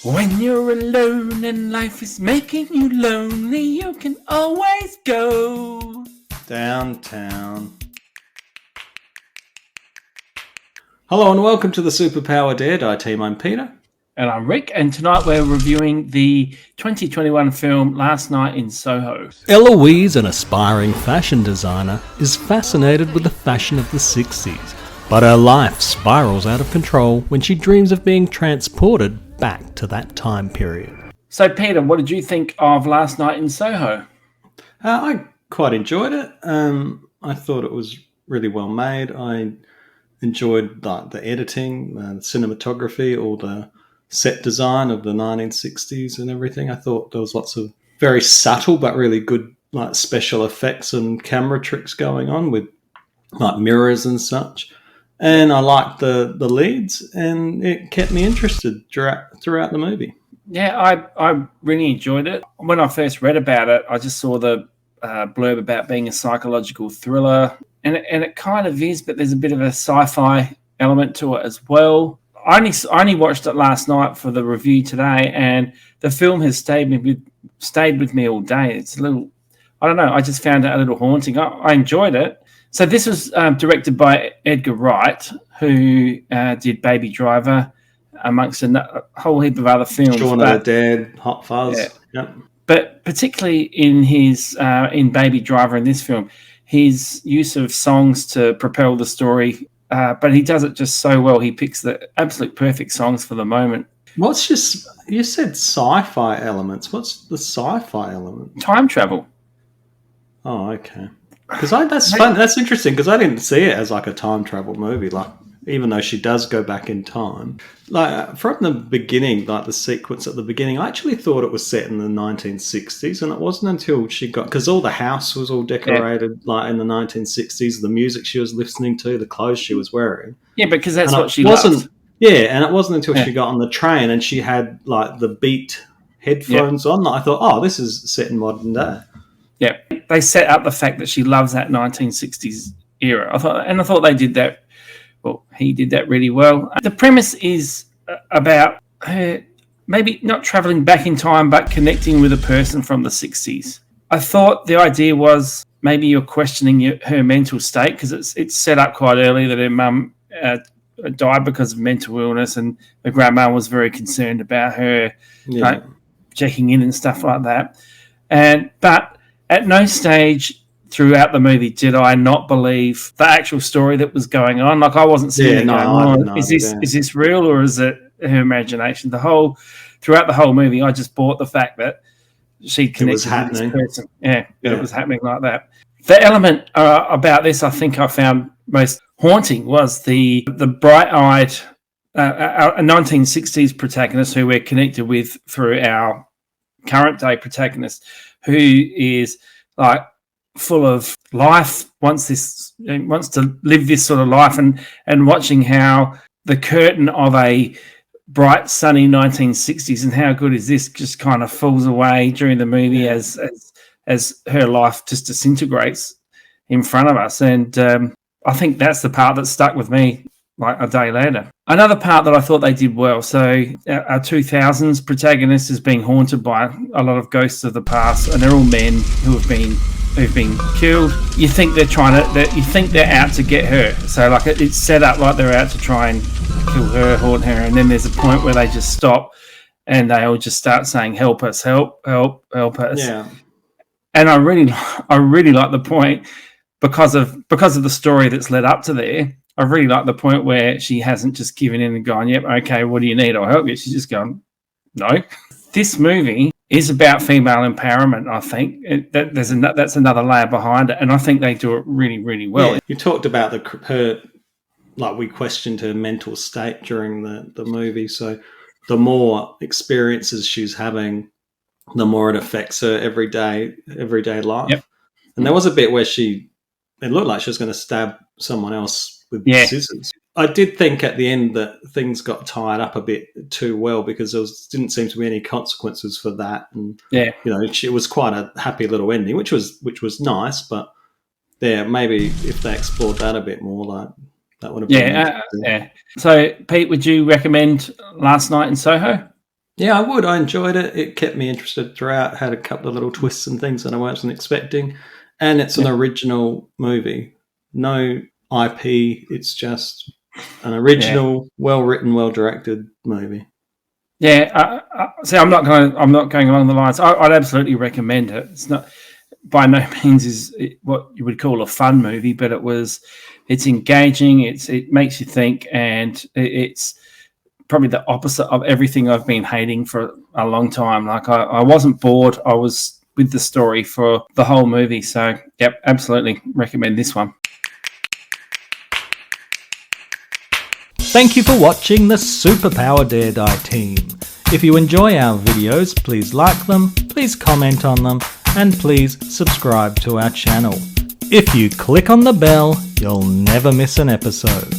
When you're alone and life is making you lonely, you can always go downtown. Hello and welcome to the Superpower Dare Die team. I'm Peter. And I'm Rick, and tonight we're reviewing the 2021 film Last Night in Soho. Eloise, an aspiring fashion designer, is fascinated with the fashion of the 60s, but her life spirals out of control when she dreams of being transported back to that time period. So, Peter, what did you think of Last Night in Soho? I quite enjoyed it. I thought it was really well made. I enjoyed the editing, the cinematography, all the set design of the 1960s and everything. I thought there was lots of very subtle but really good special effects and camera tricks going on with mirrors and such. And I liked the leads, and it kept me interested throughout the movie. Yeah, I really enjoyed it. When I first read about it, I just saw the blurb about being a psychological thriller, and it kind of is, but there's a bit of a sci-fi element to it as well. I only watched it last night for the review today, and the film has stayed with me all day. It's a little, I don't know, I just found it a little haunting. I enjoyed it. So this was directed by Edgar Wright, who did Baby Driver, amongst a whole heap of other films. Shaun of the Dead, Hot Fuzz. Yeah. Yep. But particularly in his in Baby Driver in this film, his use of songs to propel the story. But he does it just so well. He picks the absolute perfect songs for the moment. You said SciFi Elements. What's the SciFi element? Time travel. Oh, okay. Because that's fun. That's interesting because I didn't see it as like a time travel movie. Even though she does go back in time, from the beginning, the sequence at the beginning, I actually thought it was set in the 1960s, and it wasn't until she got, because all the house was all decorated in the 1960s, the music she was listening to, the clothes she was wearing. Yeah, because that's what she loved. Yeah, and it wasn't until she got on the train and she had the Beat headphones on that I thought, oh, this is set in modern day. Yeah, they set up the fact that she loves that 1960s era. I thought they did that. Well, he did that really well. The premise is about her maybe not traveling back in time, but connecting with a person from the 60s. I thought the idea was maybe you're questioning her mental state, because it's set up quite early that her mum died because of mental illness, and her grandma was very concerned about her checking in and stuff like that. But at no stage throughout the movie did I not believe the actual story that was going on. I wasn't sitting there going, is this real or is it her imagination? Throughout the whole movie, I just bought the fact that she connected with this person. Yeah, it was happening like that. The element about this I think I found most haunting was the bright-eyed a 1960s protagonist who we're connected with through our current day protagonist, who is full of life, wants to live this sort of life, and watching how the curtain of a bright sunny 1960s and how good is this just kind of falls away during the movie as her life just disintegrates in front of us. And I think that's the part that stuck with me a day later. Another part that I thought they did well, so our 2000s protagonist is being haunted by a lot of ghosts of the past, and they're all men who've been killed. You think they're out to get her. So it's set up like they're out to try and kill her, haunt her, and then there's a point where they just stop and they all just start saying, "Help us, help us." Yeah. And I really like the point because of the story that's led up to there. I really like the point where she hasn't just given in and gone, "Yep, okay, what do you need? I'll help you." She's just gone, "No." This movie is about female empowerment. I think that's another layer behind it, and I think they do it really, really well. Yeah, you talked about her, we questioned her mental state during the movie. So the more experiences she's having, the more it affects her everyday life. Yep. And there was a bit where it looked like she was going to stab someone else with scissors. I did think at the end that things got tied up a bit too well, because there didn't seem to be any consequences for that, and it was quite a happy little ending, which was nice. But maybe if they explored that a bit more, that would have been So, Pete, would you recommend Last Night in Soho? Yeah, I would. I enjoyed it. It kept me interested throughout. Had a couple of little twists and things that I wasn't expecting. And it's an original movie. No IP. It's just an original, well-written, well-directed movie. Yeah, see, I'm not going along the lines. I'd absolutely recommend it. It's not by no means is it what you would call a fun movie, but it's engaging. It makes you think, and it's probably the opposite of everything I've been hating for a long time. Like I wasn't bored. I was with the story for the whole movie. So, yep, absolutely recommend this one. Thank you for watching the Superpower Dare Die team. If you enjoy our videos, please like them, please comment on them, and please subscribe to our channel. If you click on the bell, you'll never miss an episode.